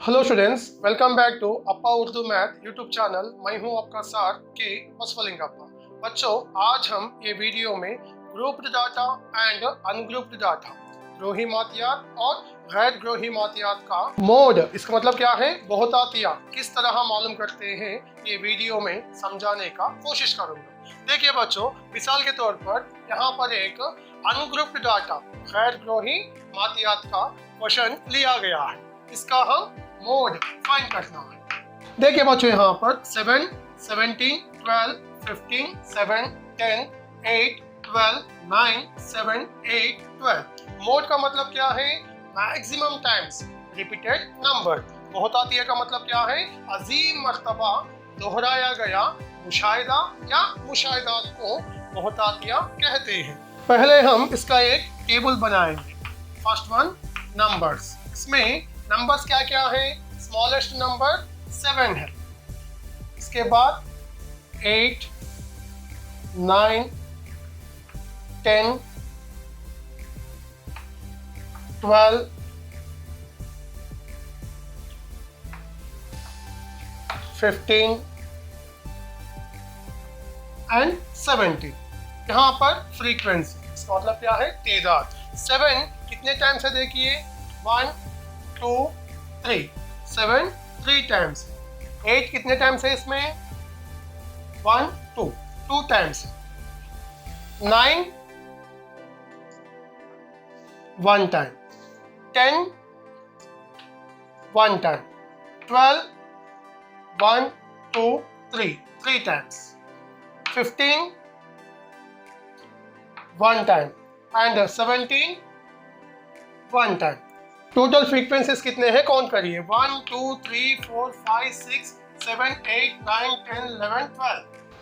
Hello students, welcome back to Appa Urdu math YouTube channel. मैं हूं आपका सर के वसफलिंगप्पा। बच्चों, आज हम ये वीडियो में grouped data and ungrouped data, ग्रोही मातियात और गैर ग्रोही मातियात का मोड, इसका मतलब क्या है, बहुतातिया, किस तरह मालूम करते हैं, ये वीडियो में समझाने का कोशिश करूंगा। देखिए बच्चों, मिसाल के तौर पर यहाँ पर एक अनग्रुप्ड डाटा, गैर ग्रोही मातियात का क्वेश्चन लिया गया है। इसका हम मोड फाइंड करना है। देखिए बच्चों, यहाँ पर 7, 17, 12, 15, 7, 10, 8, 12, 9, 7, 8, 12। मोड का मतलब क्या है? Maximum times repeated number. बहुतातिया का मतलब क्या है? अजीम मर्तबा दोहराया गया मुशाहिदा या मुशाहिदात को बहुतातिया कहते हैं। पहले हम इसका एक टेबल बनाएंगे। First one, numbers. इसमें नंबर्स क्या क्या है? स्मॉलेस्ट नंबर 7 है। इसके बाद 8, 9, 10, 12, 15 एंड 17। यहाँ पर फ्रीक्वेंसी, इसका मतलब क्या है? तेजाद। 7 कितने टाइम से? देखिए 1, 2, 3, 7 3 टाइम्स। 8 कितने टाइम्स है इसमें? 1, 2 times. 9 1 time. 10 1 time. 12 1, 2, 3 times. 15 1 time and 17 1 time. Total frequencies कितने हैं? काउंट करिए। 1, 2, 3, 4, 5, 6, 7, 8, 9, 10, 11,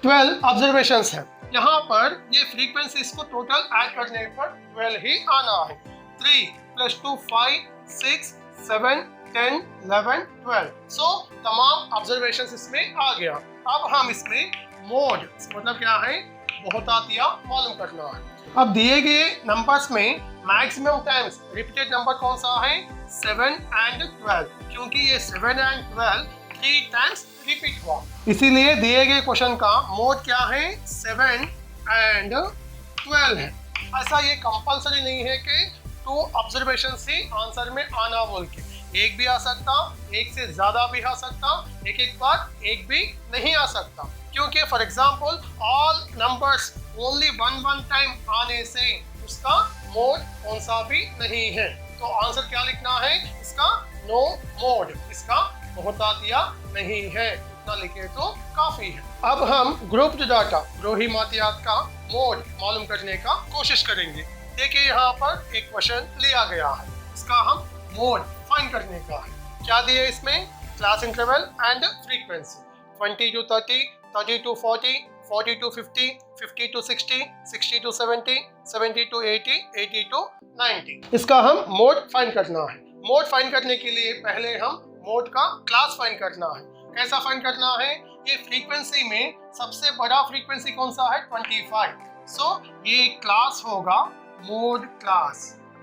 12 ऑब्जर्वेशंस है। यहाँ पर ये फ्रीक्वेंसीज को टोटल ऐड करने पर 12 ही आना है। 3 + 2 5, 6, 7, 10, 11, 12। सो तमाम ऑब्जर्वेशंस इसमें आ गया। अब हम इसमें मोड, मतलब क्या है, बहुतातिया मालूम करना है। अब दिए गए नंबर्स में मैक्सिमम टाइम्स रिपीटेड नंबर कौन सा है? 7 एंड 12, क्योंकि ये 7 एंड 12 3 टाइम्स रिपीट हुआ। इसीलिए दिए गए क्वेश्चन का मोड क्या है? 7 एंड 12 है। ऐसा ये कंपलसरी नहीं है कि 2 ऑब्जर्वेशन से आंसर में आना बोल के। एक भी आ सकता, एक से ज्यादा भी आ सकता, एक बार एक भी नहीं आ सकता, क्योंकि for example all numbers only 1 time आने से उसका मोड कौन सा भी नहीं है। तो आंसर क्या लिखना है इसका? नो मोड, इसका बहुतातिया नहीं है। इतना लिखे तो काफी है। अब हम ग्रुप्ड डाटा, ग्रोही मातियात का मोड मालूम करने का कोशिश करेंगे। देखिए यहाँ पर एक क्वेश्चन लिया गया है, इसका हम मोड फाइंड करने का है। क्या दिए इसमें? Class interval and frequency. 20 to 30, 30 to 40, 40 to 50, 50 to 60, 60 to 70, 70 to 80, 80 to 90। इसका हम मोड फाइंड करना है। मोड फाइंड करने के लिए पहले हम मोड का क्लास फाइंड करना है। कैसा फाइंड करना है? ये फ्रीक्वेंसी में सबसे बड़ा फ्रीक्वेंसी कौन सा है? 25। सो ये क्लास होगा मोड क्लास।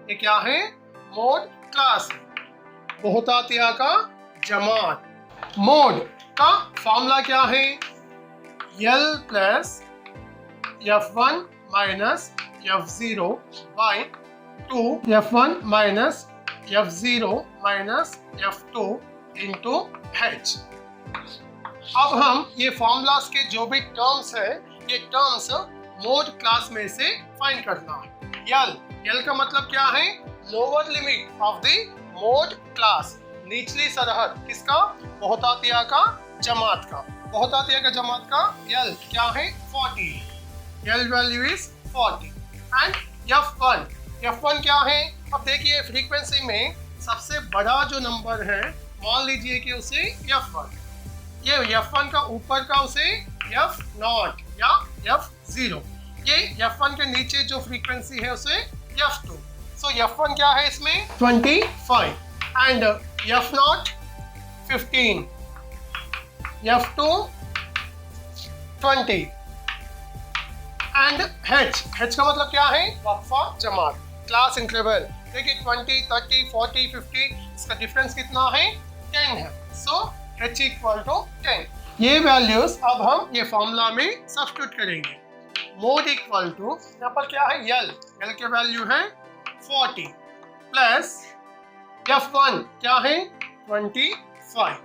ये क्या है? Mode class. बहुतातिया का जमात। मोड का फॉर्मूला क्या है? L + F1 - F0 / 2 F1 - F0 - F2 × H। अब हम ये फॉर्मूलास के जो भी टर्म्स है, ये टर्म्स मोड क्लास में से फाइंड करना है। L का मतलब क्या है? Lower limit of the mode class, निचली सरहद किसका? बहुतातिया का जमात का। बहुतातिया का जमात का L क्या है? 40। L value is 40। And F1 क्या है? अब देखिए फ्रीक्वेंसी में सबसे बड़ा जो नंबर है, मान लीजिए कि उसे F1, ये F1 का ऊपर का उसे F0 या F0, ये F1 के नीचे जो फ्रीक्वेंसी है उसे F2। सो F1 क्या है इसमें? 25 and F0 15, F2 20 and H का मतलब क्या है? वक्फा जमात, क्लास इंटरवल। देखिए 20, 30, 40, 50, इसका डिफरेंस कितना है? 10 है। सो h इक्वल टू 10। ये वैल्यूज अब हम ये फॉर्मूला में सब्स्टिट्यूट करेंगे। मोड इक्वल टू यहाँ पर क्या है, यल के वैल्यू है 40 प्लस f1 क्या है 25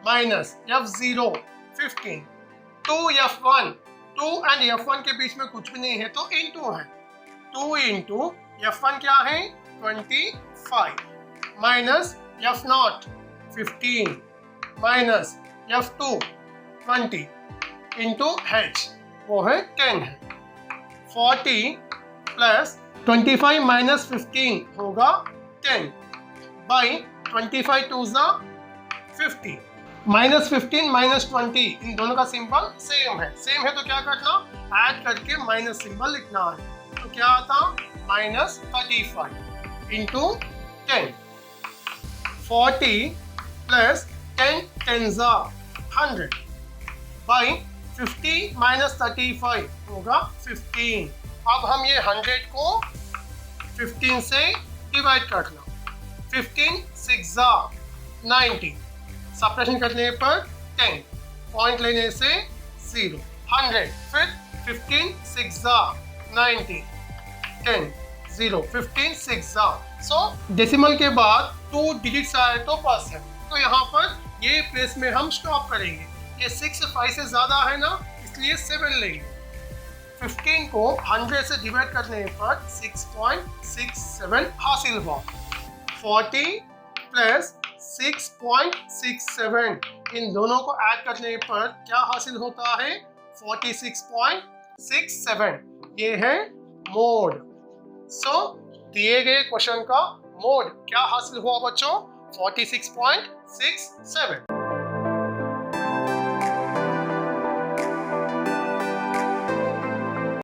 minus f0 15 2f1 2 and f1 के बीच में कुछ भी नहीं है तो इनटू है 2 इंटू f1 क्या है 25 minus f0 15 minus f2 20 into h वो है 10 है। 40 प्लस 25 माइनस 15 होगा 10 बाई 25 टू ज़ा 50 माइनस 15 माइनस 20 इन दोनों का सिंबल सेम है तो क्या करना, ऐड करके माइनस सिंबल लिखना है। तो क्या आता माइनस 35 इंटू 10 40 प्लस 10 10 ज़ा 100 बाई 50 माइनस 35 होगा 15। अब हम ये 100 को 15 से डिवाइड करना, 15 6 ज़ा 90 सब्ट्रैक्शन करने पर 10 पॉइंट लेने से 0 100 फिर 15 6 ज़ा 90 10 0 15 6 ज़ा। सो डेसिमल के बाद 2 डिजिट्स आए तो पास है, तो यहाँ पर ये प्लेस में हम स्टॉप करेंगे। ये 6 5 से ज़्यादा है ना, इसलिए 7 लेंगे। 15 को 100 से डिवाइड करने पर 6.67 हासिल हुआ। 40 प्लस 6.67 इन दोनों को ऐड करने पर क्या हासिल होता है 46.67। ये है मोड। सो दिए गए क्वेश्चन का मोड क्या हासिल हुआ बच्चों 46.67।